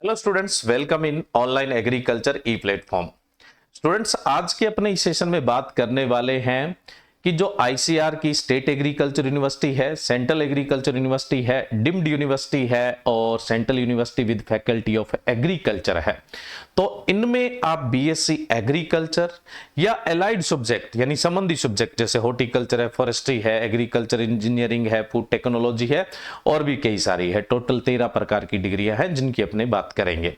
Hello students, welcome in online agriculture E platform. Students, आज के अपने इस सेशन में बात करने वाले हैं कि जो आईसीआर की स्टेट एग्रीकल्चर यूनिवर्सिटी है, सेंट्रल एग्रीकल्चर यूनिवर्सिटी है, डिम्ड यूनिवर्सिटी है और central university with faculty of agriculture है। तो इनमें आप बीएससी एग्रीकल्चर या एलाइड सब्जेक्ट यानी संबंधी सब्जेक्ट जैसे हॉर्टिकल्चर है, फॉरेस्ट्री है, एग्रीकल्चर इंजीनियरिंग है, फूड टेक्नोलॉजी है और भी कई सारी है। टोटल 13 प्रकार की डिग्रियां हैं जिनकी अपने बात करेंगे।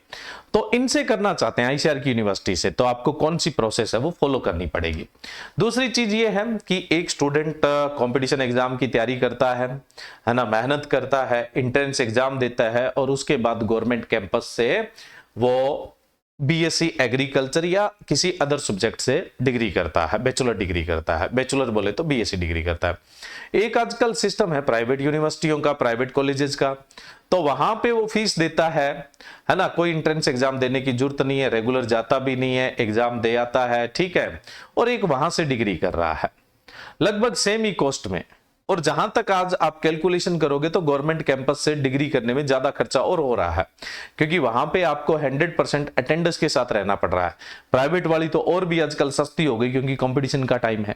तो इनसे करना चाहते हैं आईसीआर की यूनिवर्सिटी से, तो आपको कौन सी प्रोसेस है वो फॉलो करनी पड़ेगी। दूसरी चीज ये है कि एक स्टूडेंट कंपटीशन एग्जाम की तैयारी करता है ना, मेहनत करता है, एंट्रेंस एग्जाम देता है और उसके बाद गवर्नमेंट कैंपस से वो बीएससी एग्रीकल्चर या किसी अदर सब्जेक्ट से डिग्री करता है, बैचलर डिग्री करता है। बैचलर बोले तो बीएससी डिग्री करता है। एक आजकल सिस्टम है प्राइवेट यूनिवर्सिटियों का, प्राइवेट कॉलेजेस का, तो वहां पे वो फीस देता है ना। कोई एंट्रेंस एग्जाम देने की जरूरत नहीं है, रेगुलर जाता भी नहीं है, एग्जाम दे आता है, ठीक है, और एक वहां से डिग्री कर रहा है लगभग सेम ही कॉस्ट में। और जहां तक आज आप कैलकुलेशन करोगे तो गवर्नमेंट कैंपस से डिग्री करने में ज्यादा खर्चा और हो रहा है, क्योंकि वहां पे आपको 100% अटेंडेंस के साथ रहना पड़ रहा है। प्राइवेट वाली तो और भी आजकल सस्ती हो गई क्योंकि कंपटीशन का टाइम है।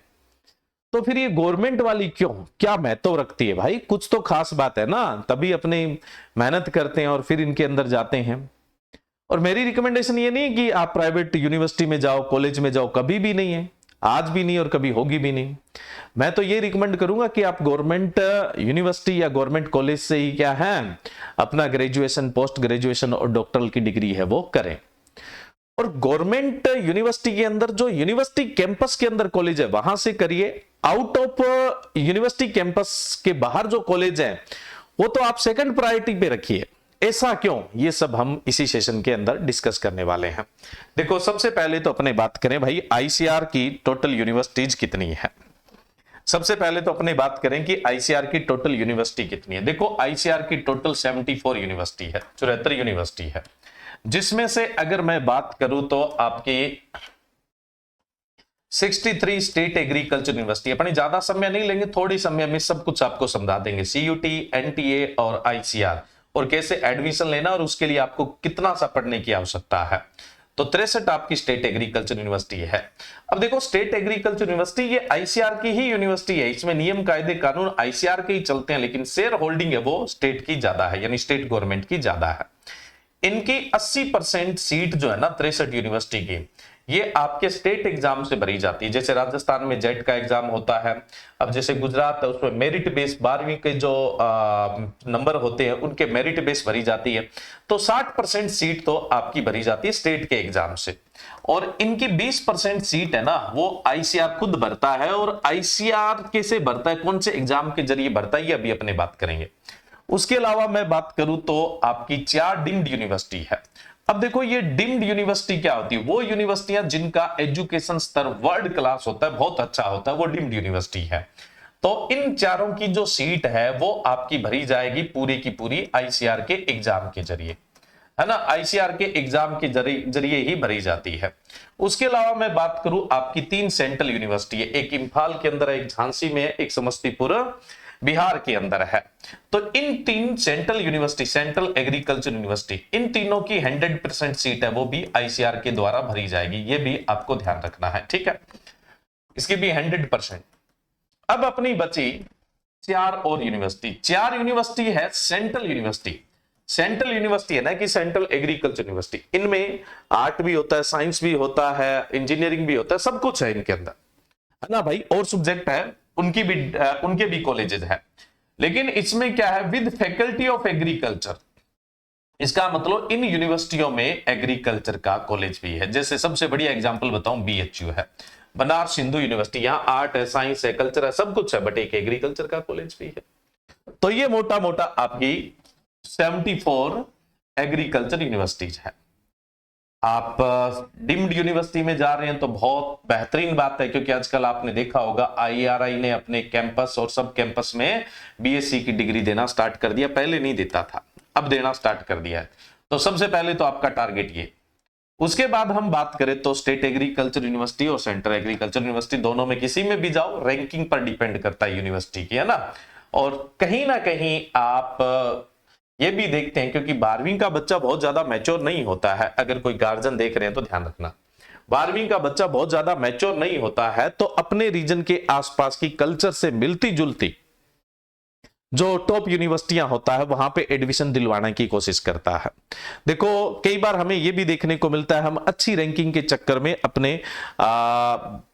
तो फिर ये गवर्नमेंट वाली क्यों, क्या महत्व रखती है भाई? कुछ तो खास बात है ना, तभी अपने मेहनत करते हैं और फिर इनके अंदर जाते हैं। और मेरी रिकमेंडेशन ये नहीं कि आप प्राइवेट यूनिवर्सिटी में जाओ, कॉलेज में जाओ, कभी भी नहीं है, आज भी नहीं और कभी होगी भी नहीं। मैं तो ये रिकमेंड करूंगा कि आप गवर्नमेंट यूनिवर्सिटी या गवर्नमेंट कॉलेज से ही क्या है अपना ग्रेजुएशन, पोस्ट ग्रेजुएशन और डॉक्टरल की डिग्री है वो करें। और गवर्नमेंट यूनिवर्सिटी के अंदर जो यूनिवर्सिटी कैंपस के अंदर कॉलेज है वहां से करिए। आउट ऑफ यूनिवर्सिटी कैंपस के बाहर जो कॉलेज है वो तो आप सेकंड प्रायोरिटी पे रखिए। ऐसा क्यों, ये सब हम इसी सेशन के अंदर डिस्कस करने वाले हैं। देखो, सबसे पहले तो अपने बात करें भाई आईसीआर की टोटल यूनिवर्सिटीज कितनी है। सबसे पहले तो अपने बात करें कि आईसीआर की टोटल यूनिवर्सिटी कितनी है। देखो, आईसीआर की टोटल 74 यूनिवर्सिटी है, 74 यूनिवर्सिटी है, जिसमें से अगर मैं बात करूं तो आपकी 63 स्टेट एग्रीकल्चर यूनिवर्सिटी। अपनी ज्यादा समय नहीं लेंगे, थोड़ी समय में सब कुछ आपको समझा देंगे, सीयूटी, एनटीए और आईसीआर, और कैसे एडमिशन लेना और उसके लिए आपको कितना सा पढ़ने की आवश्यकता है। तो 63 आपकी स्टेट एग्रीकल्चर यूनिवर्सिटी है। अब देखो, स्टेट एग्रीकल्चर यूनिवर्सिटी ये आईसीआर की ही यूनिवर्सिटी है, इसमें नियम कायदे कानून आईसीआर के ही चलते हैं, लेकिन शेयर होल्डिंग है वो स्टेट की ज्यादा है, यानी स्टेट गवर्नमेंट की ज्यादा है। इनकी 80% सीट जो है ना 63 यूनिवर्सिटी की, ये आपके स्टेट एग्जाम से भरी जाती है। जैसे राजस्थान में जेट का एग्जाम होता है, अब जैसे गुजरात है उसमें मेरिट बेस 12वीं के जो नंबर होते हैं उनके मेरिट बेस भरी जाती है। तो 60% सीट तो आपकी भरी जाती है स्टेट के एग्जाम से, और इनकी 20% सीट है ना वो आईसीआर खुद भरता है। और आईसीआर कैसे भरता है, कौन से एग्जाम के जरिए भरता है, ये अभी अपने बात करेंगे। उसके अलावा मैं बात करूं तो आपकी 4 डीम्ड यूनिवर्सिटी है। अब देखो, ये डीम्ड यूनिवर्सिटी क्या होती है, वो यूनिवर्सिटियां जिनका एजुकेशन स्तर वर्ल्ड क्लास होता है, बहुत अच्छा होता है, वो डीम्ड यूनिवर्सिटी है। तो इन चारों की जो सीट है वो आपकी भरी जाएगी पूरी की पूरी आईसीआर के एग्जाम के जरिए, है ना, आईसीआर के एग्जाम के जरिए ही भरी जाती है। उसके अलावा मैं बात करूं, आपकी 3 सेंट्रल यूनिवर्सिटी है, एक इंफाल के अंदर है, एक झांसी में है, एक समस्तीपुर बिहार के अंदर है। तो इन 3 central university, central agriculture university, इन तीनों की 100% सीट है वो भी आईसीआर के द्वारा भरी जाएगी, ये भी आपको ध्यान रखना है, ठीक है, इसकी भी 100%। अब अपनी बची 4 और यूनिवर्सिटी। 4 यूनिवर्सिटी है सेंट्रल यूनिवर्सिटी। सेंट्रल यूनिवर्सिटी है ना कि सेंट्रल एग्रीकल्चर यूनिवर्सिटी, इनमें आर्ट भी होता है, साइंस भी होता है, इंजीनियरिंग भी होता है, सब कुछ है इनके अंदर, है ना भाई, और सब्जेक्ट है उनके भी कॉलेजेस है। लेकिन इसमें क्या है, विद फैकल्टी ऑफ एग्रीकल्चर, इसका मतलब इन यूनिवर्सिटियों में एग्रीकल्चर का कॉलेज भी है। जैसे सबसे बढ़िया एग्जांपल बताऊं, बीएचयू है, बनारस हिंदू यूनिवर्सिटी, यहां आर्ट है, साइंस है, कल्चर है, सब कुछ है, बट एक एग्रीकल्चर का कॉलेज भी है। तो ये मोटा मोटा आपकी 74 एग्रीकल्चर यूनिवर्सिटीज है। आप डीम्ड यूनिवर्सिटी में जा रहे हैं तो बहुत बेहतरीन बात है, क्योंकि आजकल आपने देखा होगा आईआरआई ने अपने कैंपस और सब कैंपस में बीएससी की डिग्री देना स्टार्ट कर दिया, पहले नहीं देता था, अब देना स्टार्ट कर दिया है। तो सबसे पहले तो आपका टारगेट ये। उसके बाद हम बात करें तो स्टेट एग्रीकल्चर यूनिवर्सिटी और सेंट्रल एग्रीकल्चर यूनिवर्सिटी, दोनों में किसी में भी जाओ, रैंकिंग पर डिपेंड करता है यूनिवर्सिटी की, है ना। और कहीं ना कहीं आप ये भी देखते हैं, क्योंकि 12वीं का बच्चा बहुत ज्यादा मैच्योर नहीं होता है। अगर कोई गार्जियन देख रहे हैं तो ध्यान रखना, 12वीं का बच्चा बहुत ज्यादा मैच्योर नहीं होता है, तो अपने रीजन के आसपास की कल्चर से मिलती जुलती जो टॉप यूनिवर्सिटियां होता है वहां पे एडमिशन दिलवाने की कोशिश करता है। देखो कई बार हमें यह भी देखने को मिलता है, हम अच्छी रैंकिंग के चक्कर में अपने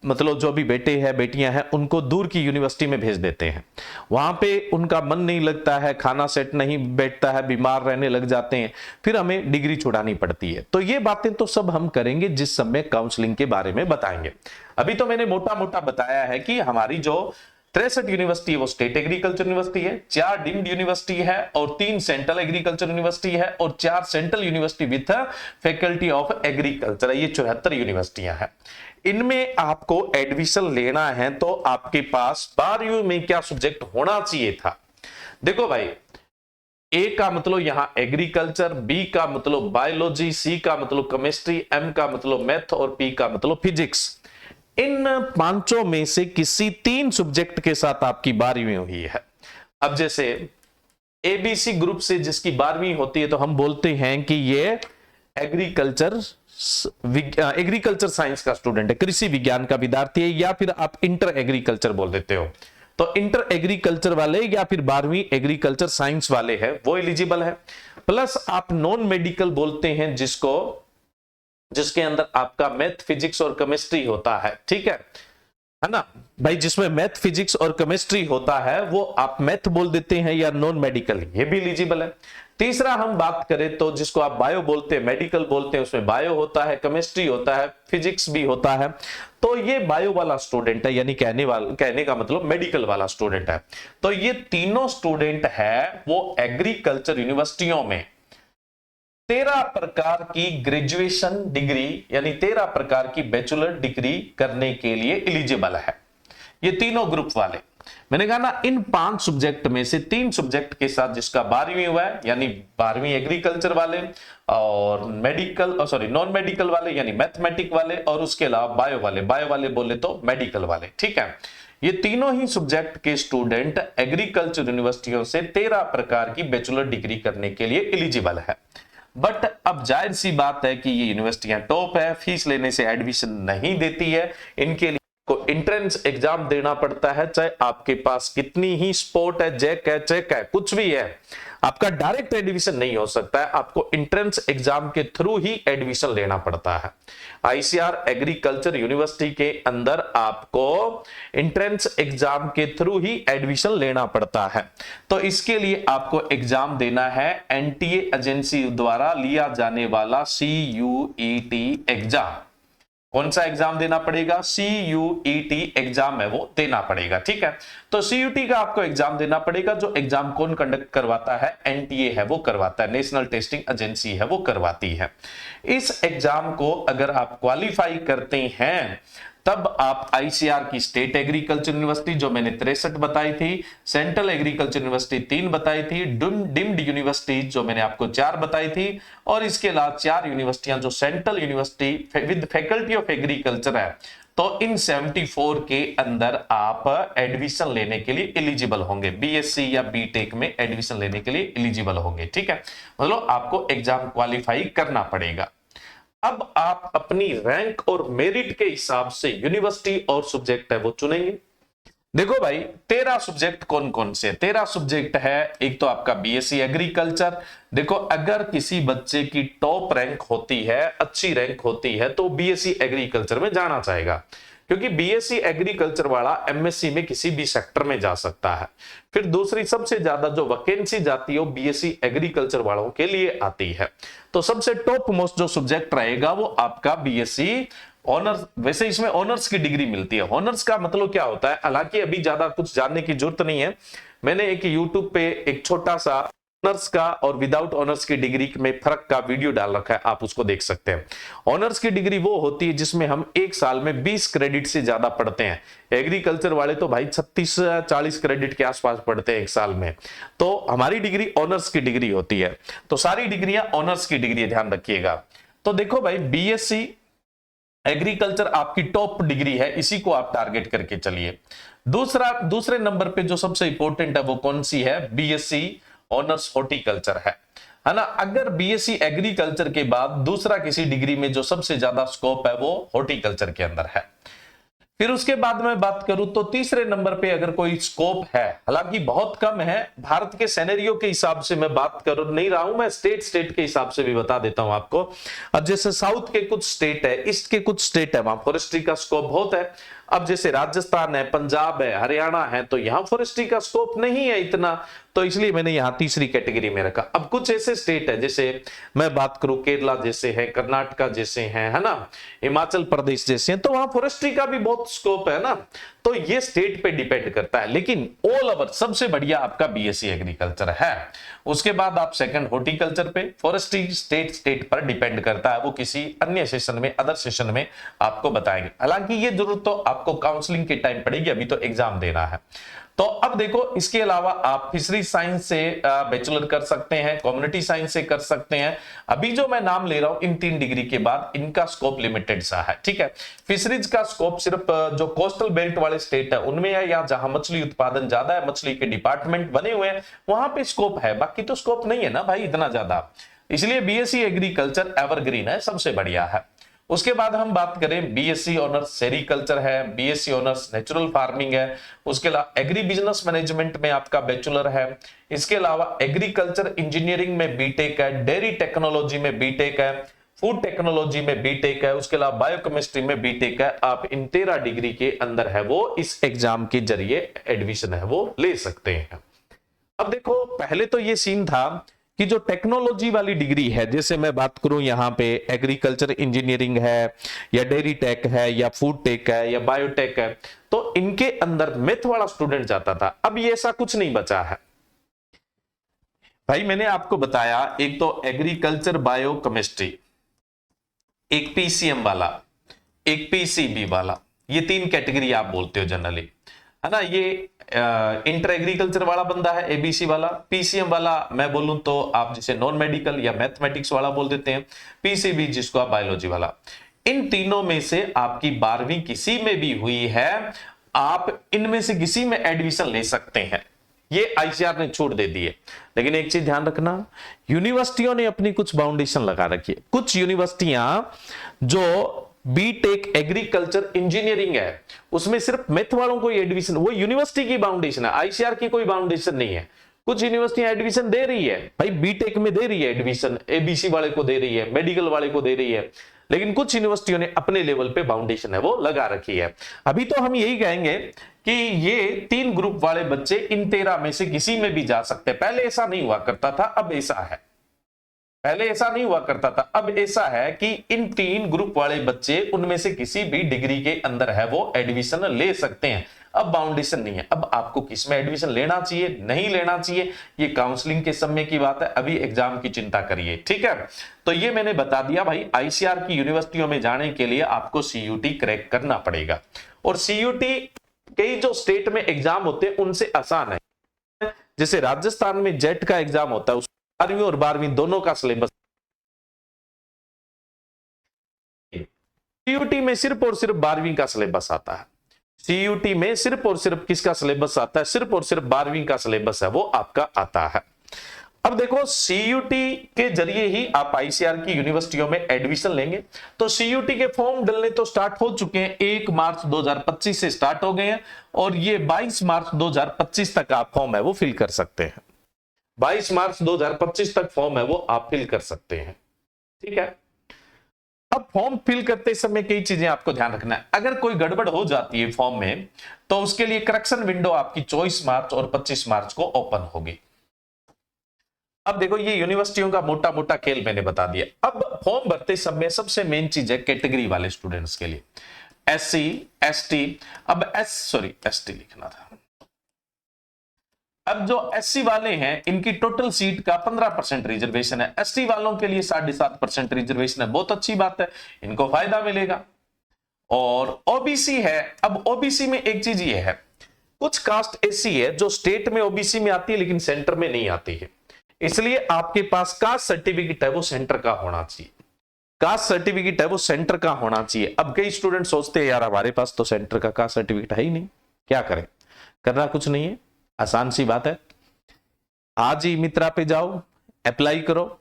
मतलब जो भी बेटे हैं बेटियां हैं उनको दूर की यूनिवर्सिटी में भेज देते हैं। वहां पे उनका मन नहीं लगता है, खाना सेट नहीं बैठता है, बीमार रहने लग जाते हैं, फिर हमें डिग्री छुड़ानी पड़ती है। तो ये बातें तो सब हम करेंगे जिस समय काउंसलिंग के बारे में बताएंगे। अभी तो मैंने मोटा मोटा बताया है कि हमारी जो 63 यूनिवर्सिटी है वो स्टेट एग्रीकल्चर यूनिवर्सिटी है, 4 डीम्ड यूनिवर्सिटी है और 3 सेंट्रल एग्रीकल्चर यूनिवर्सिटी है और 4 central university with faculty of agriculture. ये 74 यूनिवर्सिटियां हैं। इनमें आपको एडमिशन लेना है तो आपके पास 12वीं में क्या सब्जेक्ट होना चाहिए था। देखो भाई, ए का मतलब यहां एग्रीकल्चर, बी का मतलब बायोलॉजी, सी का मतलब केमिस्ट्री, एम का मतलब मैथ और पी का मतलब फिजिक्स। इन पांचों में से किसी 3 सब्जेक्ट के साथ आपकी 12वीं हुई है। अब जैसे एबीसी ग्रुप से जिसकी 12वीं होती है तो हम बोलते हैं कि ये एग्रीकल्चर साइंस का स्टूडेंट है, कृषि विज्ञान का विद्यार्थी है, या फिर आप इंटर एग्रीकल्चर बोल देते हो। तो इंटर एग्रीकल्चर वाले या फिर 12वीं एग्रीकल्चर साइंस वाले हैं वो एलिजिबल है। प्लस आप नॉन मेडिकल बोलते हैं जिसके अंदर आपका मैथ, फिजिक्स और केमिस्ट्री होता है, ठीक है ना भाई। जिसमें मैथ, फिजिक्स और केमिस्ट्री होता है वो आप मैथ बोल देते हैं या नॉन मेडिकल, ये भी एलिजिबल है। तीसरा हम बात करें तो जिसको आप बायो बोलते हैं, मेडिकल बोलते हैं, उसमें बायो होता है, केमिस्ट्री होता है, फिजिक्स भी होता है। तो ये बायो वाला स्टूडेंट है, यानी कहने का मतलब मेडिकल वाला स्टूडेंट है। तो ये तीनों स्टूडेंट है वो एग्रीकल्चर यूनिवर्सिटियों में 13 प्रकार की ग्रेजुएशन डिग्री यानी 13 प्रकार की बैचलर डिग्री करने के लिए एलिजिबल है, ये तीनों ग्रुप वाले। मैंने कहा ना, इन 5 सब्जेक्ट में से 3 सब्जेक्ट के साथ जिसका 12वीं हुआ है, यानी 12वीं एग्रीकल्चर वाले और नॉन मेडिकल वाले यानी मैथमेटिक वाले, और उसके अलावा बायो वाले बोले तो मेडिकल वाले, ठीक है। ये तीनों ही सब्जेक्ट के स्टूडेंट एग्रीकल्चर यूनिवर्सिटियों से 13 प्रकार की बैचलर डिग्री करने के लिए एलिजिबल है। बट अब जाहिर सी बात है कि ये यूनिवर्सिटियां टॉप है, फीस लेने से एडमिशन नहीं देती है। इनके लिए को एंट्रेंस एग्जाम देना पड़ता है, चाहे आपके पास कितनी ही स्पोर्ट है, जैक है, चेक है, कुछ भी है, आपका डायरेक्ट एडमिशन नहीं हो सकता है। आपको एंट्रेंस एग्जाम के थ्रू ही एडमिशन लेना पड़ता है। आईसीआर एग्रीकल्चर यूनिवर्सिटी के अंदर आपको एंट्रेंस एग्जाम के थ्रू ही एडमिशन लेना पड़ता है। तो इसके लिए आपको एग्जाम देना है एनटीए एजेंसी द्वारा लिया जाने वाला CUET एग्जाम। कौन सा एग्जाम देना पड़ेगा? CUET एग्जाम है वो देना पड़ेगा, ठीक है। तो CUET का आपको एग्जाम देना पड़ेगा। जो एग्जाम कौन कंडक्ट करवाता है? NTA है वो करवाता है, नेशनल टेस्टिंग एजेंसी है वो करवाती है। इस एग्जाम को अगर आप क्वालिफाई करते हैं तब आप आईसीआर की स्टेट एग्रीकल्चर यूनिवर्सिटी जो मैंने 63 बताई थी, सेंट्रल एग्रीकल्चर यूनिवर्सिटी 3 बताई थी, डिम्ड यूनिवर्सिटी जो मैंने आपको 4 बताई थी, और इसके अलावा 4 यूनिवर्सिटियां जो central university with faculty of agriculture है। तो इन 74 के अंदर आप एडमिशन लेने के लिए एलिजिबल होंगे, बीएससी या बीटेक में एडमिशन लेने के लिए एलिजिबल होंगे, ठीक है। मतलब आपको एग्जाम क्वालिफाई करना पड़ेगा। अब आप अपनी रैंक और मेरिट के हिसाब से यूनिवर्सिटी और सब्जेक्ट है वो चुनेंगे। देखो भाई 13 सब्जेक्ट कौन कौन से? 13 सब्जेक्ट है। एक तो आपका बीएससी एग्रीकल्चर। देखो अगर किसी बच्चे की टॉप रैंक होती है, अच्छी रैंक होती है, तो बीएससी एग्रीकल्चर में जाना चाहेगा, क्योंकि बीएससी एग्रीकल्चर वाला एमएससी में किसी भी सेक्टर में जा सकता है। फिर दूसरी सबसे ज्यादा जो वैकेंसी जाती है वो बीएससी एग्रीकल्चर वालों के लिए आती है। तो सबसे टॉप मोस्ट जो सब्जेक्ट रहेगा वो आपका बीएससी ऑनर्स। वैसे इसमें ऑनर्स की डिग्री मिलती है। ऑनर्स का मतलब क्या होता है? हालांकि अभी ज्यादा कुछ जानने की जरूरत नहीं है। मैंने एक यूट्यूब पे एक छोटा सा ऑनर्स का और विदाउट ऑनर्स की डिग्री में फर्क का वीडियो डाल रखा है, आप उसको देख सकते हैं। ऑनर्स की डिग्री वो होती है जिसमें हम एक साल में 20 क्रेडिट से ज्यादा पढ़ते हैं। एग्रीकल्चर वाले तो भाई 36-40 क्रेडिट के आसपास पढ़ते हैं एक साल में। तो हमारी डिग्री ऑनर्स की डिग्री होती है। तो सारी डिग्रियां ऑनर्स की डिग्री, ध्यान रखिएगा। तो देखो भाई बीएससी एग्रीकल्चर आपकी टॉप डिग्री है, इसी को आप टारगेट करके चलिए। दूसरे नंबर पे जो सबसे इंपॉर्टेंट है वो कौन सी है? बीएससी ऑनर्स हॉर्टिकल्चर है ना। अगर बीएससी एग्रीकल्चर के बाद दूसरा किसी डिग्री में जो सबसे ज्यादा स्कोप है वो हॉर्टिकल्चर के अंदर है। फिर उसके बाद में बात करूं तो तीसरे नंबर पे अगर कोई स्कोप है, हालांकि बहुत कम है, भारत के सिनेरियो के हिसाब से मैं बात कर नहीं रहा हूं, मैं स्टेट के हिसाब से भी बता देता हूं आपको। अब जैसे साउथ के कुछ स्टेट है, ईस्ट के कुछ स्टेट है, वहां फॉरेस्ट्री का स्कोप बहुत है। अब जैसे राजस्थान है, पंजाब है, हरियाणा है, तो यहां फॉरेस्ट्री का स्कोप नहीं है इतना, तो इसलिए मैंने यहां तीसरी कैटेगरी में रखा। अब कुछ ऐसे स्टेट है, जैसे मैं बात करूं केरला जैसे है, कर्नाटका जैसे है ना, हिमाचल प्रदेश जैसे हैं, तो वहां फॉरेस्ट्री का भी बहुत स्कोप है ना। तो ये स्टेट पे डिपेंड करता है, लेकिन ऑल ओवर सबसे बढ़िया आपका बीएससी एग्रीकल्चर है। उसके बाद आप सेकंड हॉर्टिकल्चर पे, फॉरेस्ट्री स्टेट पर डिपेंड करता है, वो किसी अन्य सेशन में, अदर सेशन में आपको बताएंगे। हालांकि ये जरूरत तो आपको काउंसलिंग के टाइम पड़ेगी, अभी तो एग्जाम देना है। तो अब देखो, इसके अलावा आप फिशरी साइंस से बैचलर कर सकते हैं, कम्युनिटी साइंस से कर सकते हैं। अभी जो मैं नाम ले रहा हूं इन 3 डिग्री के बाद, इनका स्कोप लिमिटेड सा है, ठीक है। फिशरीज का स्कोप सिर्फ जो कोस्टल बेल्ट वाले स्टेट है उनमें है, या जहां मछली उत्पादन ज्यादा है, मछली के डिपार्टमेंट बने हुए हैं, वहां पे स्कोप है, बाकी तो स्कोप नहीं है ना भाई इतना ज्यादा। इसलिए बीएससी एग्रीकल्चर एवरग्रीन है, सबसे बढ़िया है। उसके बाद हम बात करें, बीएससी ऑनर्स सेरिकल्चर है, बीएससी ऑनर्स नेचुरल फार्मिंग है, उसके अलावा एग्री बिजनेस मैनेजमेंट में आपका बैचलर है, इसके अलावा एग्रीकल्चर इंजीनियरिंग में बीटेक है, डेयरी टेक्नोलॉजी में बीटेक है, फूड टेक्नोलॉजी में बीटेक है, उसके अलावा बायोकेमिस्ट्री में बीटेक है। आप इन 13 डिग्री के अंदर है वो इस एग्जाम के जरिए एडमिशन है वो ले सकते हैं। अब देखो, पहले तो ये सीन था कि जो टेक्नोलॉजी वाली डिग्री है, जैसे मैं बात करूं यहां पे एग्रीकल्चर इंजीनियरिंग है, या डेयरी टेक है, या फूड टेक है, या बायोटेक है, तो इनके अंदर मैथ वाला स्टूडेंट जाता था। अब ये ऐसा कुछ नहीं बचा है भाई। मैंने आपको बताया, एक तो एग्रीकल्चर बायोकेमिस्ट्री, एक पीसीएम वाला, एक पीसीबी वाला, ये 3 कैटेगरी आप बोलते हो जनरली, है ना। ये इंटर एग्रीकल्चर वाला बंदा है, एबीसी वाला। पीसीएम वाला मैं बोलूं तो आप जिसे नॉन मेडिकल या मैथमेटिक्स वाला बोल देते हैं, पीसीबी जिसको आप बायोलॉजी वाला। इन तीनों में से आपकी 12वीं किसी में भी हुई है, आप इनमें से किसी में एडमिशन ले सकते हैं, ये आईसीआर ने छूट दे दी है। लेकिन एक चीज ध्यान रखना, यूनिवर्सिटियों ने अपनी कुछ बाउंडेशन लगा रखी है। कुछ यूनिवर्सिटियां जो बीटेक एग्रीकल्चर इंजीनियरिंग है उसमें सिर्फ मैथ वालों को एडमिशन, वो यूनिवर्सिटी की बाउंडेशन है, आईसीआर की कोई बाउंडेशन नहीं है। कुछ यूनिवर्सिटियां एडमिशन दे रही है भाई, बीटेक में दे रही है एडमिशन, एबीसी वाले को दे रही है, मेडिकल वाले को दे रही है, लेकिन कुछ यूनिवर्सिटियों ने अपने लेवल पे बाउंडेशन है वो लगा रखी है। अभी तो हम यही कहेंगे कि ये 3 ग्रुप वाले बच्चे इन 13 में से किसी में भी जा सकते हैं। पहले ऐसा नहीं हुआ करता था, अब ऐसा है। पहले ऐसा नहीं हुआ करता था, अब ऐसा है कि इन 3 ग्रुप वाले बच्चे उनमें से किसी भी डिग्री के अंदर है वो एडमिशन ले सकते हैं। अब बाउंडेशन नहीं है। अब आपको किसमें एडमिशन लेना चाहिए, नहीं लेना चाहिए, ये काउंसलिंग के समय की बात है, अभी एग्जाम की चिंता करिए, ठीक है। तो ये मैंने बता दिया भाई, आईसीआर की यूनिवर्सिटियों में जाने के लिए आपको सीयूटी क्रैक करना पड़ेगा, और सीयूटी कई जो स्टेट में एग्जाम होते हैं उनसे आसान है। जैसे राजस्थान में जेट का एग्जाम होता है, 11वीं और 12वीं दोनों का सिलेबस, सीयूटी में सिर्फ और सिर्फ 12वीं का सिलेबस आता है। सीयूटी में सिर्फ और सिर्फ किसका सिलेबस आता है, सिर्फ और सिर्फ 12वीं का सिलेबस है वो आपका आता है। अब देखो, सीयूटी के जरिए ही आप आईसीआर की यूनिवर्सिटियों में एडमिशन लेंगे। तो सीयूटी के फॉर्म डलने तो स्टार्ट हो चुके हैं, 1 मार्च 2025 से स्टार्ट हो गए हैं, और ये 22 मार्च 2025 तक आप फॉर्म है वो फिल कर सकते हैं। 22 मार्च 2025 तक फॉर्म है वो आप फिल कर सकते हैं, ठीक है। अब फॉर्म फिल करते समय कई चीजें आपको ध्यान रखना है। अगर कोई गड़बड़ हो जाती है फॉर्म में, तो उसके लिए करेक्शन विंडो आपकी 24 मार्च और 25 मार्च को ओपन होगी। अब देखो, ये यूनिवर्सिटियों का मोटा मोटा खेल मैंने बता दिया। अब फॉर्म भरते समय सबसे मेन चीज है कैटेगरी वाले स्टूडेंट्स के लिए, एससी, एसटी। अब एसटी लिखना था। अब जो एससी वाले हैं इनकी टोटल सीट का 15% रिजर्वेशन है, एसटी वालों के लिए 7.5% रिजर्वेशन है, बहुत अच्छी बात है, इनको फायदा मिलेगा। और ओबीसी है, अब ओबीसी में एक चीज ये है, कुछ कास्ट ऐसी है जो स्टेट में ओबीसी में आती है लेकिन सेंटर में नहीं आती है, इसलिए आपके पास कास्ट सर्टिफिकेट है वो सेंटर का होना चाहिए। कास्ट सर्टिफिकेट है वो सेंटर का होना चाहिए। अब कई स्टूडेंट सोचते हैं यार हमारे पास तो सेंटर का कास्ट सर्टिफिकेट है ही नहीं, क्या करें। करना कुछ नहीं है, आसान सी बात है। आज ही मित्रा पे जाओ, अप्लाई करो,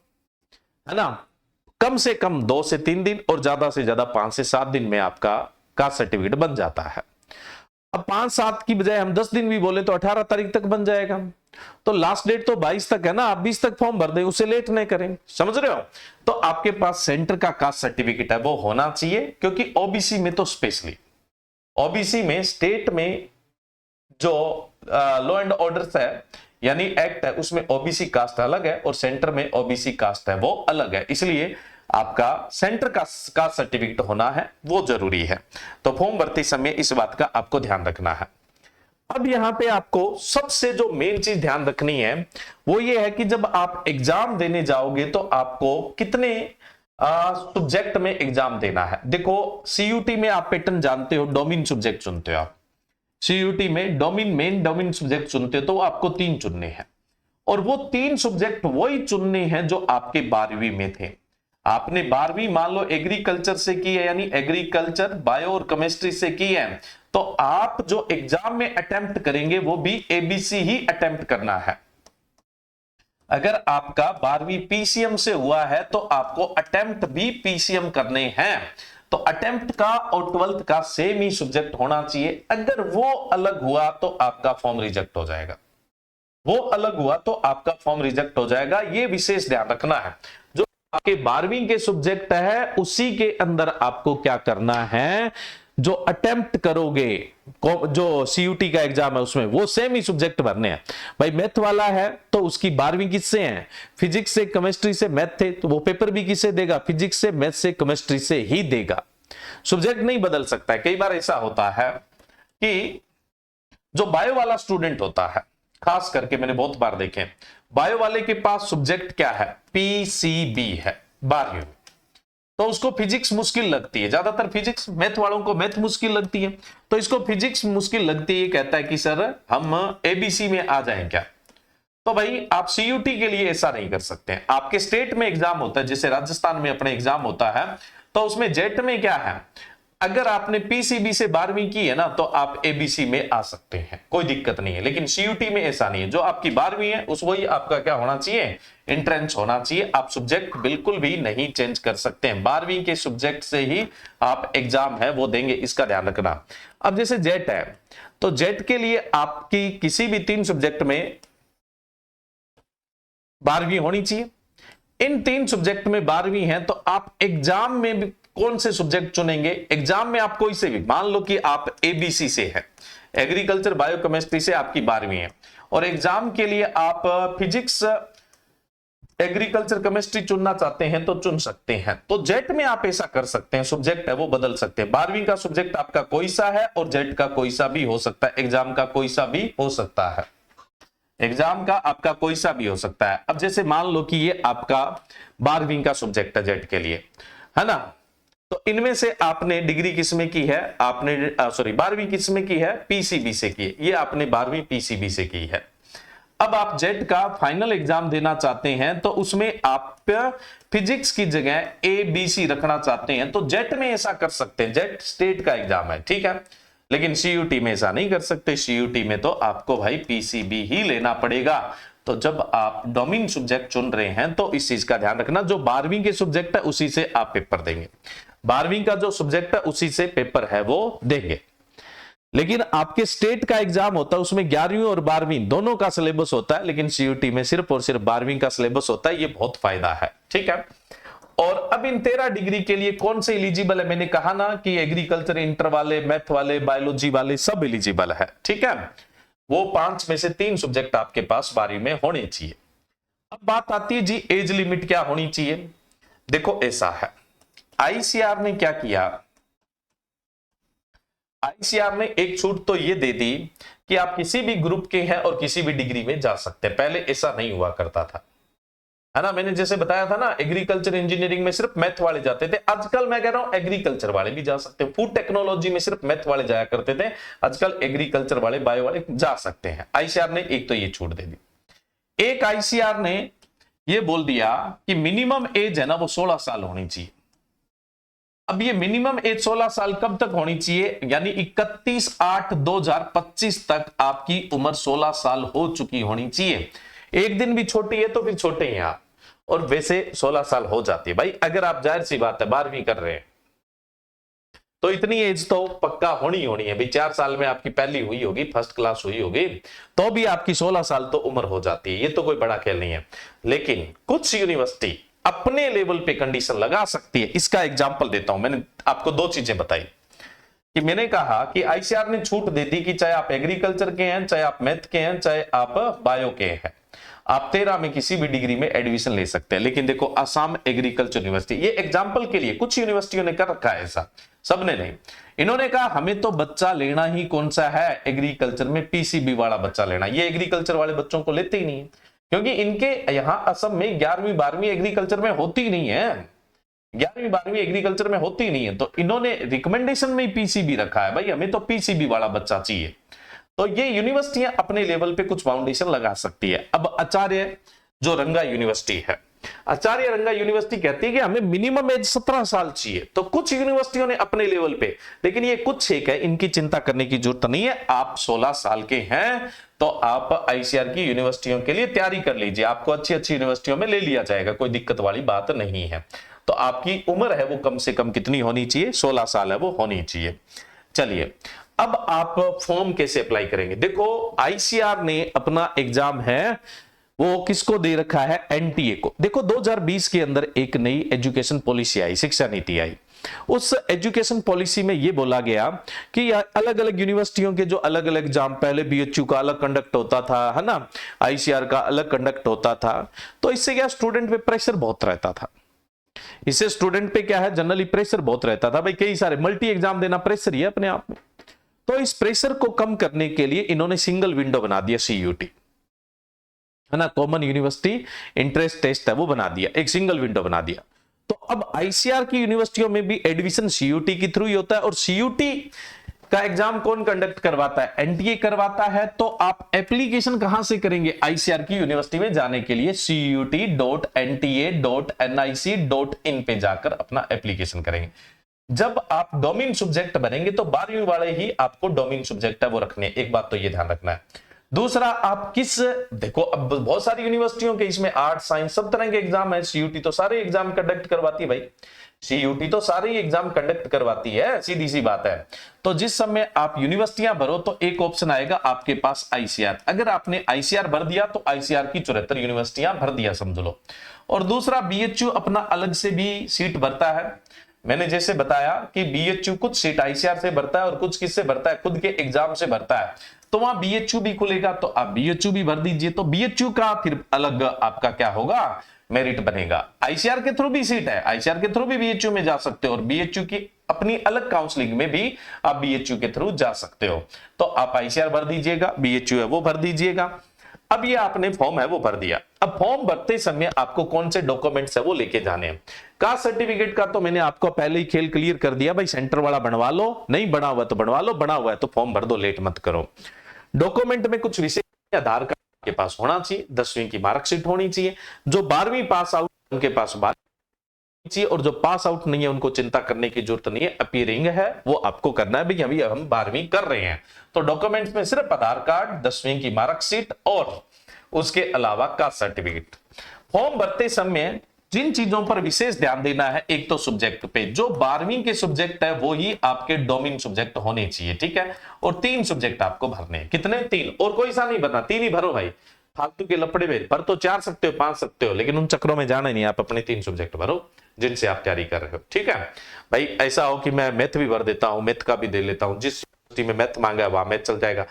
है ना। कम से कम 2 से 3 दिन और ज्यादा से ज्यादा 5 से 7 दिन में आपका कास्ट सर्टिफिकेट बन जाता है। अब 5-7 की बजाय हम 10 दिन भी बोले तो 18 तारीख तक बन जाएगा। तो लास्ट डेट तो 22 तक है ना, आप 20 तक फॉर्म भर दें, उसे लेट नहीं करें, समझ रहे हो। तो आपके पास सेंटर का कास्ट सर्टिफिकेट है वो होना चाहिए, क्योंकि ओबीसी में तो स्पेशली, ओबीसी में स्टेट में जो लॉ एंड ऑर्डर है यानी एक्ट है, उसमें ओबीसी कास्ट अलग है और सेंटर में ओबीसी कास्ट है वो अलग है, इसलिए आपका सेंटर का कास्ट सर्टिफिकेट होना है वो जरूरी है। तो फॉर्म भरते समय इस बात का आपको ध्यान रखना है। अब यहां पे आपको सबसे जो मेन चीज ध्यान रखनी है वो ये है कि जब आप एग्जाम देने जाओगे तो आपको कितने सब्जेक्ट में एग्जाम देना है। देखो सीयूटी में आप पैटर्न जानते हो, डोमेन सब्जेक्ट चुनते हो आप, सीयूटी में मेन डोमेन सब्जेक्ट चुनते हो तो आपको 3 चुनने हैं, और वो 3 सब्जेक्ट वही चुनने हैं जो आपके 12वीं में थे। आपने 12वीं मान लो एग्रीकल्चर से की है, यानी एग्रीकल्चर, बायो और केमिस्ट्री से की है, तो आप जो एग्जाम में अटेम्प्ट करेंगे वो भी एबीसी ही अटेम्प्ट करना है। अगर आपका 12वीं पीसीएम से हुआ है तो आपको अटेम्प्ट भी पीसीएम करने हैं। तो अटेम्प्ट का और 12th का सेम ही सब्जेक्ट होना चाहिए। अगर वो अलग हुआ तो आपका फॉर्म रिजेक्ट हो जाएगा, वो अलग हुआ तो आपका फॉर्म रिजेक्ट हो जाएगा, ये विशेष ध्यान रखना है। जो आपके 12वीं के सब्जेक्ट है उसी के अंदर आपको क्या करना है, जो अटेम्प्ट करोगे, जो सीयूटी का एग्जाम है उसमें वो सेम ही सब्जेक्ट भरने हैं। भाई मैथ वाला है तो उसकी 12वीं किससे है, फिजिक्स से केमिस्ट्री से मैथ थे, तो वो पेपर भी किससे देगा, फिजिक्स से, मैथ से, केमिस्ट्री से ही देगा, सब्जेक्ट नहीं बदल सकता है। कई बार ऐसा होता है कि जो बायो वाला स्टूडेंट होता है, खास करके मैंने बहुत बार देखे, बायो वाले के पास सब्जेक्ट क्या है, पीसीबी है 12वीं में, तो उसको फिजिक्स मुश्किल लगती है, ज्यादातर फिजिक्स, मैथ वालों को मैथ मुश्किल लगती है, तो इसको फिजिक्स मुश्किल लगती है, कहता है कि सर हम एबीसी में आ जाएं क्या। तो भाई आप सीयूटी के लिए ऐसा नहीं कर सकते हैं। आपके स्टेट में एग्जाम होता है, जैसे राजस्थान में अपने एग्जाम होता है, तो उसमें जेट में क्या है, अगर आपने पीसीबी से 12वीं की है ना तो आप एबीसी में आ सकते हैं, कोई दिक्कत नहीं है। लेकिन सीयूटी में ऐसा नहीं है, जो आपकी 12वीं है उस वही आपका क्या होना चाहिए, एंट्रेंस होना चाहिए। आप सब्जेक्ट बिल्कुल भी नहीं चेंज कर सकते हैं, 12वीं के सब्जेक्ट से ही आप एग्जाम है वो देंगे, इसका ध्यान रखना। अब जैसे जेट है तो जेट के लिए आपकी किसी भी 3 सब्जेक्ट में 12वीं होनी चाहिए। इन 3 सब्जेक्ट में 12वीं है तो आप एग्जाम में भी कौन से सब्जेक्ट चुनेंगे, एग्जाम में आप कोई से भी, मान लो कि आप एबीसी से है, एग्रीकल्चर बायो केमिस्ट्री से आपकी 12वीं है, और एग्जाम के लिए आप फिजिक्स एग्रीकल्चर केमिस्ट्री चुनना चाहते हैं तो चुन सकते हैं। तो जेट में आप ऐसा कर सकते हैं, सब्जेक्ट है वो बदल सकते हैं। 12वीं का सब्जेक्ट आपका कोई सा है और जेट का कोई सा भी हो सकता है, एग्जाम का कोई सा भी हो सकता है, एग्जाम का आपका कोई सा भी हो सकता है। अब जैसे मान लो कि ये आपका 12वीं का सब्जेक्ट है जेट के लिए, है ना, तो इनमें से आपने डिग्री किसमें की है, आपने 12वीं किसमें की है, पीसीबी से की है, ये आपने 12वीं पीसीबी से की है। अब आप जेट का फाइनल एग्जाम देना चाहते हैं तो उसमें आप फिजिक्स की जगह एबीसी रखना चाहते हैं तो जेट में ऐसा कर सकते हैं, जेट स्टेट का एग्जाम है, ठीक है। लेकिन सीयूटी में ऐसा नहीं कर सकते, सीयूटी में तो आपको भाई पीसीबी ही लेना पड़ेगा। तो जब आप डोमेन सब्जेक्ट चुन रहे हैं तो इस चीज का ध्यान रखना, जो 12वीं के सब्जेक्ट है उसी से आप पेपर देंगे, 12वीं का जो सब्जेक्ट है उसी से पेपर है वो देंगे। लेकिन आपके स्टेट का एग्जाम होता है उसमें 11वीं और 12वीं दोनों का सिलेबस होता है, लेकिन सीयूटी में सिर्फ और सिर्फ 12वीं का सिलेबस होता है, ये बहुत फायदा है, ठीक है। और अब इन 13 डिग्री के लिए कौन से एलिजिबल है, मैंने कहा ना कि एग्रीकल्चर, इंटर वाले, मैथ वाले, बायोलॉजी वाले सब एलिजिबल है, ठीक है। वो 5 में से 3 सब्जेक्ट आपके पास 12वीं में होने चाहिए। अब बात आती है जी एज लिमिट क्या होनी चाहिए। देखो ऐसा है, आईसीआर ने क्या किया, आईसीआर ने एक छूट तो ये दे दी कि आप किसी भी ग्रुप के हैं और किसी भी डिग्री में जा सकते हैं। पहले ऐसा नहीं हुआ करता था, है ना, मैंने जैसे बताया था ना, एग्रीकल्चर इंजीनियरिंग में सिर्फ मैथ वाले जाते थे, आजकल मैं कह रहा हूं एग्रीकल्चर वाले भी जा सकते हैं। फूड टेक्नोलॉजी में सिर्फ मैथ वाले जाया करते थे, आजकल एग्रीकल्चर वाले, बायो वाले जा सकते हैं। आईसीआर ने एक तो ये छूट दे दी। एक आईसीआर ने ये बोल दिया कि मिनिमम एज है ना वो 16 साल होनी चाहिए। अब ये मिनिमम एज 16 साल कब तक होनी चाहिए, यानी 31/8/2025 तक आपकी उम्र 16 साल हो चुकी होनी चाहिए। एक दिन भी छोटी है तो फिर छोटे ही हैं आप, और वैसे 16 साल हो जाती है भाई। अगर आप, जाहिर सी बात है, 12वीं कर रहे हैं तो इतनी एज तो पक्का होनी होनी है भाई। 4 साल में आपकी पहली हुई होगी, फर्स्ट क्लास हुई होगी, तो भी आपकी 16 साल तो उम्र हो जाती है। ये तो कोई बड़ा खेल नहीं है। लेकिन कुछ यूनिवर्सिटी अपने लेवल पे कंडीशन लगा सकती है। इसका एग्जांपल देता हूं। मैंने आपको 2 चीजें बताई कि मैंने कहा कि आईसीआर ने छूट दे दी कि चाहे आप एग्रीकल्चर के हैं, चाहे आप मैथ के हैं, चाहे आप बायो के हैं, आप 13 में किसी भी डिग्री में एडमिशन ले सकते हैं। लेकिन देखो, असम एग्रीकल्चर यूनिवर्सिटी, ये एग्जांपल के लिए, कुछ यूनिवर्सिटियों ने कर रखा है ऐसा, सबने नहीं। इन्होंने कहा हमें तो बच्चा लेना ही कौन सा है, एग्रीकल्चर में पीसीबी वाला बच्चा लेना। ये एग्रीकल्चर वाले बच्चों को लेते ही नहीं है, क्योंकि इनके यहां असम में 11वीं 12वीं एग्रीकल्चर में होती नहीं है। 11वीं 12वीं एग्रीकल्चर में होती नहीं है, तो इन्होंने रिकमेंडेशन में ही पीसीबी रखा है, भाई हमें तो पीसीबी वाला बच्चा चाहिए। तो ये यूनिवर्सिटियां अपने लेवल पे कुछ फाउंडेशन लगा सकती है। अब आचार्य जो रंगा यूनिवर्सिटी है, आचार्य रंगा यूनिवर्सिटी कहती है कि हमें मिनिमम एज 17 साल चाहिए। तो कुछ यूनिवर्सिटियों ने अपने लेवल पे, लेकिन ये कुछ एक है, इनकी चिंता करने की जरूरत नहीं है। आप 16 साल के हैं तो आप आईसीआर की यूनिवर्सिटियों के लिए तैयारी कर लीजिए, आपको अच्छी अच्छी यूनिवर्सिटियों में ले लिया जाएगा, कोई दिक्कत वाली बात नहीं है। तो आपकी उम्र है वो कम से कम कितनी होनी चाहिए, 16 साल है वो होनी चाहिए। चलिए, अब आप फॉर्म कैसे अप्लाई करेंगे। देखो, आईसीआर ने अपना एग्जाम है वो किसको दे रखा है, एनटीए को। देखो 2020 के अंदर एक नई एजुकेशन पॉलिसी आई, शिक्षा नीति आई। उस एजुकेशन पॉलिसी में यह बोला गया कि अलग अलग यूनिवर्सिटियों के जो अलग अलग एग्जाम, पहले बीएचयू का अलग कंडक्ट होता था, है ना, आईसीआर का अलग कंडक्ट होता था, तो इससे क्या स्टूडेंट पे प्रेशर बहुत रहता था। इससे स्टूडेंट पे क्या है, जनरली प्रेशर बहुत रहता था भाई, कई सारे मल्टी एग्जाम देना प्रेशर ही है अपने आप में। तो इस प्रेशर को कम करने के लिए इन्होंने सिंगल विंडो बना दिया, सीयूटी, है ना, कॉमन यूनिवर्सिटी इंट्रेंस टेस्ट है वो बना दिया, एक सिंगल विंडो बना दिया। तो अब आईसीआर की यूनिवर्सिटियों में भी एडमिशन सीयूटी के थ्रू ही होता है। और सीयूटी का एग्जाम कौन कंडक्ट करवाता है, एनटीए करवाता है। तो आप एप्लीकेशन कहां से करेंगे आईसीआर की यूनिवर्सिटी में जाने के लिए, cut.nta.nic.in पे जाकर अपना एप्लीकेशन करेंगे। जब आप डोमेन सब्जेक्ट बनेंगे तो 12वीं वाले ही आपको डोमेन सब्जेक्ट है वो रखने, एक बात तो ये ध्यान रखना है। दूसरा, आप किस, देखो अब बहुत सारी यूनिवर्सिटियों के इसमें आर्ट साइंस सब तरह के एग्जाम है, सीयूटी तो सारे एग्जाम कंडक्ट करवाती है भाई, सीयूटी तो सारे एग्जाम कंडक्ट करवाती है, सीधी सी बात है। तो जिस समय आप यूनिवर्सिटियां भरो तो एक ऑप्शन आएगा आपके पास आईसीआर, अगर आपने आईसीआर भर दिया तो आईसीआर की 74 यूनिवर्सिटियां भर दिया समझ लो। और दूसरा, बीएचयू अपना अलग से भी सीट भरता है। मैंने जैसे बताया कि बीएचयू कुछ सीट आईसीआर से भरता है और कुछ किससे भरता है, खुद के एग्जाम से भरता है। तो वहां बीएचयू भी खुलेगा तो आप बीएचयू भी भर दीजिए, तो बीएचयू का फिर अलग आपका क्या होगा, मेरिट बनेगा। आईसीआर के थ्रू भी सीट है, आईसीआर के थ्रू भी बीएचयू में जा सकते हो, और बीएचयू की अपनी अलग काउंसलिंग में भी आप बीएचयू के थ्रू जा सकते हो। तो आप आईसीआर भर दीजिएगा, बीएचयू है वो भर दीजिएगा। अब ये आपने फॉर्म है वो भर दिया। अब फॉर्म भरते समय आपको कौन से डॉक्यूमेंट्स है वो लेके जाने हैं। कास्ट सर्टिफिकेट का तो मैंने आपको पहले ही खेल क्लियर कर दिया भाई, सेंटर वाला बनवा लो, नहीं बना हुआ तो बनवा लो, बना हुआ है तो फॉर्म भर दो, लेट मत करो। डॉक्यूमेंट में कुछ विशेष, आधार कार्ड के पास होना चाहिए, 10वीं की मार्कशीट होनी चाहिए, जो 12वीं पास आउट उनके पास चाहिए, और जो पास आउट नहीं है उनको चिंता करने की जरूरत नहीं है, अपीयरिंग है वो आपको करना है भाई, अभी हम 12वीं कर रहे हैं। तो डॉक्यूमेंट्स में सिर्फ आधार कार्ड, 10वीं की मार्कशीट और उसके अलावा कास्ट सर्टिफिकेट। फॉर्म भरते समय जिन चीजों पर विशेष ध्यान देना है, एक तो सब्जेक्ट पे, जो 12वीं के सब्जेक्ट है वो ही आपके डोमेन सब्जेक्ट होने चाहिए, ठीक है। और 3 सब्जेक्ट आपको भरने हैं, कितने, 3, और कोई सा नहीं भरना, 3 ही भरो भाई, फालतू के लपड़े में भर तो 4 सकते हो, 5 सकते हो, लेकिन उन चक्रों में जाना नहीं, आप अपने 3 सब्जेक्ट भरो जिनसे आप तैयारी कर रहे हो, ठीक है भाई। ऐसा हो कि मैं मैथ भी भर देता हूं, मैथ का भी दे लेता हूं, जिस यूनिवर्सिटी में मैथ मांगा है वहां मैथ चल जाएगा।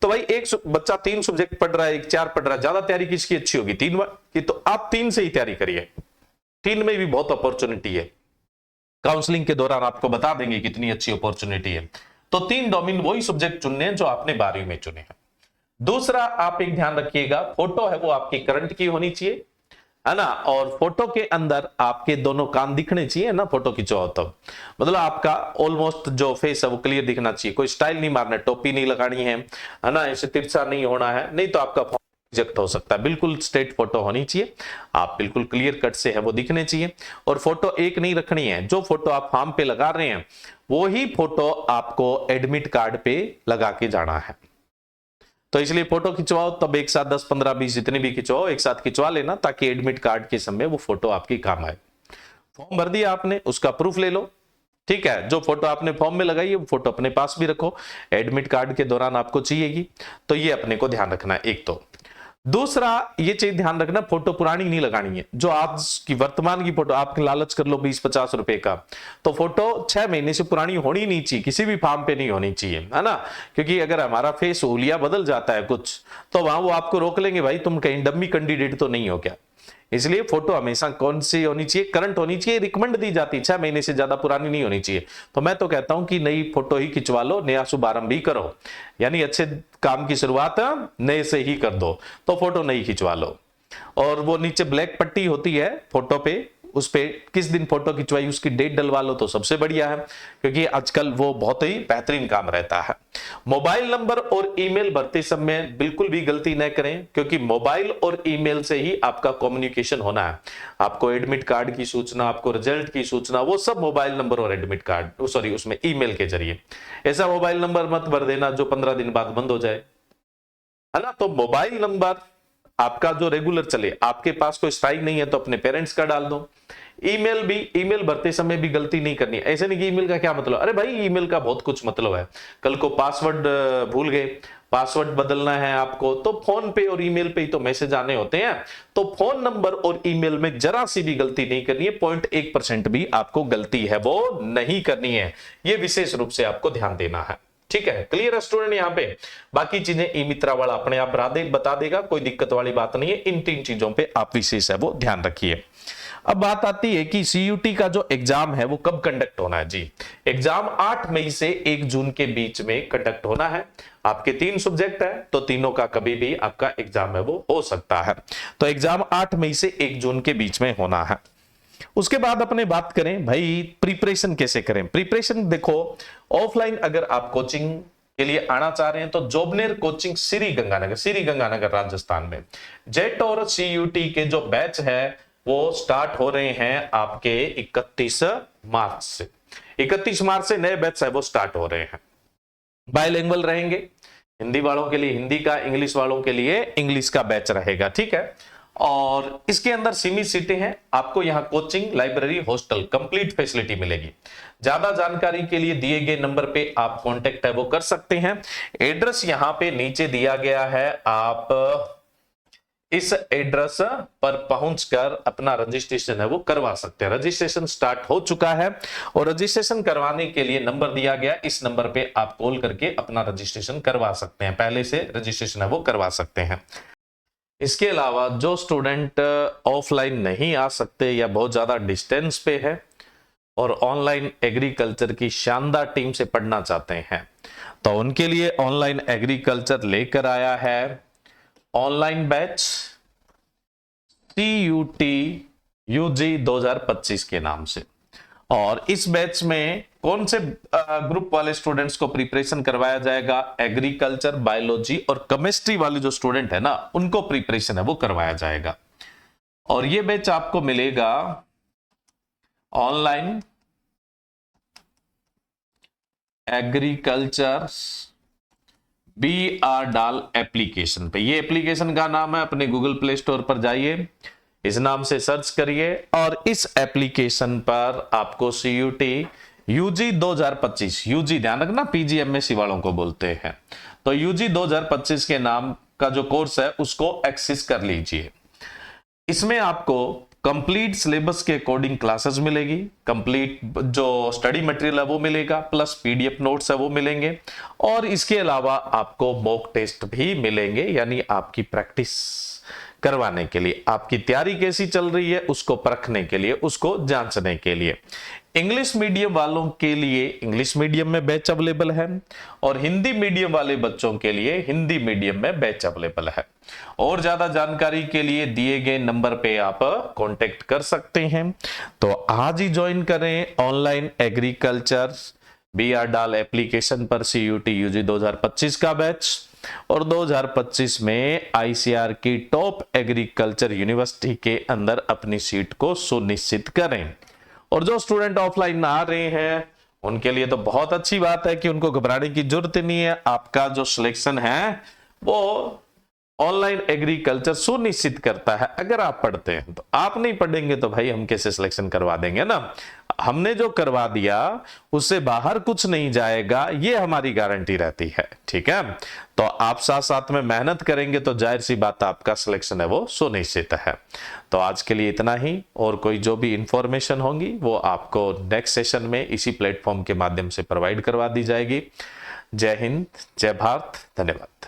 तो भाई एक बच्चा 3 सब्जेक्ट पढ़ रहा है, एक 4 पढ़ रहा है, ज्यादा तैयारी किसकी अच्छी होगी, 3 की, तो आप 3 से ही तैयारी करिए। 3 में भी बहुत अपॉर्चुनिटी है, काउंसलिंग के दौरान आपको बता देंगे कितनी अच्छी अपॉर्चुनिटी है। तो 3 डोमेन वही सब्जेक्ट चुनने हैं जो आपने 12वीं में चुने हैं। दूसरा, आप एक ध्यान रखिएगा, फोटो है वो आपकी करंट की होनी चाहिए, है ना, और फोटो के अंदर आपके दोनों कान दिखने चाहिए ना, फोटो खिंचवाओ तब, मतलब आपका ऑलमोस्ट जो फेस है वो क्लियर दिखना चाहिए, कोई स्टाइल नहीं मारना, टोपी नहीं लगानी है ना, ऐसे तिरछा नहीं होना है, नहीं तो आपका रिजेक्ट हो सकता है। बिल्कुल स्ट्रेट फोटो होनी चाहिए, आप बिल्कुल क्लियर कट से है वो दिखने चाहिए। और फोटो एक नहीं रखनी है, जो फोटो आप फॉर्म पे लगा रहे हैं वो ही फोटो आपको एडमिट कार्ड पे लगा के जाना है। तो इसलिए फोटो खिंचवाओ तब एक साथ 10 15 20 जितनी भी खिंचवाओ एक साथ खिंचवा लेना, ताकि एडमिट कार्ड के समय वो फोटो आपकी काम आए। फॉर्म भर दिया आपने, उसका प्रूफ ले लो, ठीक है। जो फोटो आपने फॉर्म में लगाई है वो फोटो अपने पास भी रखो, एडमिट कार्ड के दौरान आपको चाहिएगी, तो ये अपने को ध्यान रखना है एक। तो दूसरा ये चीज ध्यान रखना, फोटो पुरानी नहीं लगानी है। जो आज की वर्तमान की फोटो आप लालच कर लो 20-50 रुपए का, तो फोटो 6 महीने से पुरानी होनी नहीं चाहिए, किसी भी फॉर्म पे नहीं होनी चाहिए, है ना। क्योंकि अगर हमारा फेस ओलिया बदल जाता है कुछ, तो वहां वो आपको रोक लेंगे, भाई तुम कहीं डम्मी कैंडिडेट तो नहीं हो क्या। इसलिए फोटो हमेशा कौन सी होनी चाहिए, करंट होनी चाहिए, रिकमेंड दी जाती है, 6 महीने से ज्यादा पुरानी नहीं होनी चाहिए। तो मैं तो कहता हूं कि नई फोटो ही खिंचवा लो, नया शुभारंभ भी करो, यानी अच्छे काम की शुरुआत नए से ही कर दो, तो फोटो नई खिंचवा लो। और वो नीचे ब्लैक पट्टी होती है फोटो पे, उस पे किस दिन फोटो खिंचवाई उसकी डेट डलवा लो तो सबसे बढ़िया है, क्योंकि आजकल वो बहुत ही बेहतरीन काम रहता है। मोबाइल नंबर और ईमेल भरते समय बिल्कुल भी गलती न करें, क्योंकि मोबाइल और ईमेल से ही आपका कम्युनिकेशन होना है। आपको एडमिट कार्ड की सूचना, आपको रिजल्ट की सूचना, वो सब मोबाइल नंबर और एडमिट कार्ड सॉरी उसमें ईमेल के जरिए। ऐसा मोबाइल नंबर मत भर देना जो 15 दिन बाद बंद हो जाए, है ना। तो मोबाइल नंबर आपका जो रेगुलर चले, आपके पास कोई स्ट्राइक नहीं है तो अपने पेरेंट्स का डाल दो। ईमेल भी, ईमेल भरते समय भी गलती नहीं करनी। ऐसे नहीं कि ईमेल का क्या मतलब, अरे भाई ईमेल का बहुत कुछ मतलब है। कल को पासवर्ड भूल गए, पासवर्ड बदलना है आपको, तो फोन पे और ईमेल पे ही तो मैसेज आने होते हैं। तो फोन नंबर और ईमेल में जरा सी भी गलती नहीं करनी है, 0.1% भी आपको गलती है वो नहीं करनी है। ये विशेष रूप से आपको ध्यान देना है, ठीक है। क्लियर है स्टूडेंट। यहाँ पे बाकी चीजें ई मित्रा वाला अपने आप बता देगा, कोई दिक्कत वाली बात नहीं है। इन 3 चीजों पे आप विशेष है वो ध्यान रखिए। अब बात आती है कि सीयूटी का जो एग्जाम है वो कब कंडक्ट होना है। जी, एग्जाम 8 मई से 1 जून के बीच में कंडक्ट होना है। आपके 3 सब्जेक्ट है, तो तीनों का कभी भी आपका एग्जाम है वो हो सकता है। तो एग्जाम 8 मई से 1 जून के बीच में होना है। उसके बाद अपने बात करें भाई प्रिपरेशन कैसे करें। प्रिपरेशन देखो, ऑफलाइन अगर आप कोचिंग के लिए आना चाह रहे हैं तो जोबनेर कोचिंग श्री गंगानगर राजस्थान में जेट और सीयूटी के जो बैच है वो स्टार्ट हो रहे हैं आपके 31 मार्च से। 31 मार्च से नए बैच है वो स्टार्ट हो रहे हैं। बायलिंगुअल रहेंगे, हिंदी वालों के लिए हिंदी का, इंग्लिश वालों के लिए इंग्लिश का बैच रहेगा, ठीक है। और इसके अंदर सीमित सीटें हैं। आपको यहां coaching, library, hostel complete facility मिलेगी। ज्यादा जानकारी के लिए दिए गए नंबर पे आप कांटेक्ट है वो कर सकते हैं। एड्रेस यहां पे नीचे दिया गया है, आप इस एड्रेस पर पहुंचकर अपना रजिस्ट्रेशन है वो करवा सकते हैं। रजिस्ट्रेशन स्टार्ट हो चुका है और रजिस्ट्रेशन करवाने के लिए नंबर दिया गया, इस नंबर पे आप कॉल करके अपना रजिस्ट्रेशन करवा सकते हैं। पहले से रजिस्ट्रेशन है वो करवा सकते हैं। इसके अलावा जो स्टूडेंट ऑफलाइन नहीं आ सकते या बहुत ज्यादा डिस्टेंस पे है और ऑनलाइन एग्रीकल्चर की शानदार टीम से पढ़ना चाहते हैं, तो उनके लिए ऑनलाइन एग्रीकल्चर लेकर आया है ऑनलाइन बैच CUT UG 2025 के नाम से। और इस बैच में कौन से ग्रुप वाले स्टूडेंट्स को प्रिपरेशन करवाया जाएगा, एग्रीकल्चर, बायोलॉजी और केमिस्ट्री वाले जो स्टूडेंट है ना उनको प्रिपरेशन है वो करवाया जाएगा। और ये बैच आपको मिलेगा ऑनलाइन एग्रीकल्चर BR डाल एप्लीकेशन पे। ये एप्लीकेशन का नाम है, अपने गूगल प्ले स्टोर पर जाइए, इस नाम से सर्च करिए और इस एप्लीकेशन पर आपको CUT UG 2025, UG ध्यान रखना PG MSc वालों को बोलते हैं, तो UG 2025 के नाम का जो कोर्स है उसको एक्सेस कर लीजिए। इसमें आपको कंप्लीट सिलेबस के अकॉर्डिंग क्लासेस मिलेगी, कंप्लीट जो स्टडी मटेरियल है वो मिलेगा, प्लस PDF नोट्स है वो मिलेंगे। और इसके अलावा आपको मॉक टेस्ट भी मिलेंगे, यानी आपकी प्रैक्टिस करवाने के लिए, आपकी तैयारी कैसी चल रही है उसको परखने के लिए, उसको जांचने के लिए। इंग्लिश मीडियम वालों के लिए इंग्लिश मीडियम में बैच अवेलेबल है और हिंदी मीडियम वाले बच्चों के लिए हिंदी मीडियम में बैच अवेलेबल है। और ज्यादा जानकारी के लिए दिए गए नंबर पे आप कांटेक्ट कर सकते हैं। तो आज ही ज्वाइन करें ऑनलाइन एग्रीकल्चर BR डाल एप्लीकेशन पर CUT UG 2025 का बैच और 2025 में ICAR की टॉप एग्रीकल्चर यूनिवर्सिटी के अंदर अपनी सीट को सुनिश्चित करें। और जो स्टूडेंट ऑफलाइन आ रहे हैं उनके लिए तो बहुत अच्छी बात है कि उनको घबराने की जरूरत नहीं है। आपका जो सिलेक्शन है वो ऑनलाइन एग्रीकल्चर सुनिश्चित करता है। अगर आप पढ़ते हैं तो, आप नहीं पढ़ेंगे तो भाई हम कैसे सिलेक्शन करवा देंगे ना। हमने जो करवा दिया उससे बाहर कुछ नहीं जाएगा, ये हमारी गारंटी रहती है। ठीक है, तो आप साथ साथ में मेहनत करेंगे तो जाहिर सी बात आपका सिलेक्शन है वो सुनिश्चित है। तो आज के लिए इतना ही, और कोई जो भी इंफॉर्मेशन होंगी वो आपको नेक्स्ट सेशन में इसी प्लेटफॉर्म के माध्यम से प्रोवाइड करवा दी जाएगी। जय हिंद, जय भारत, धन्यवाद।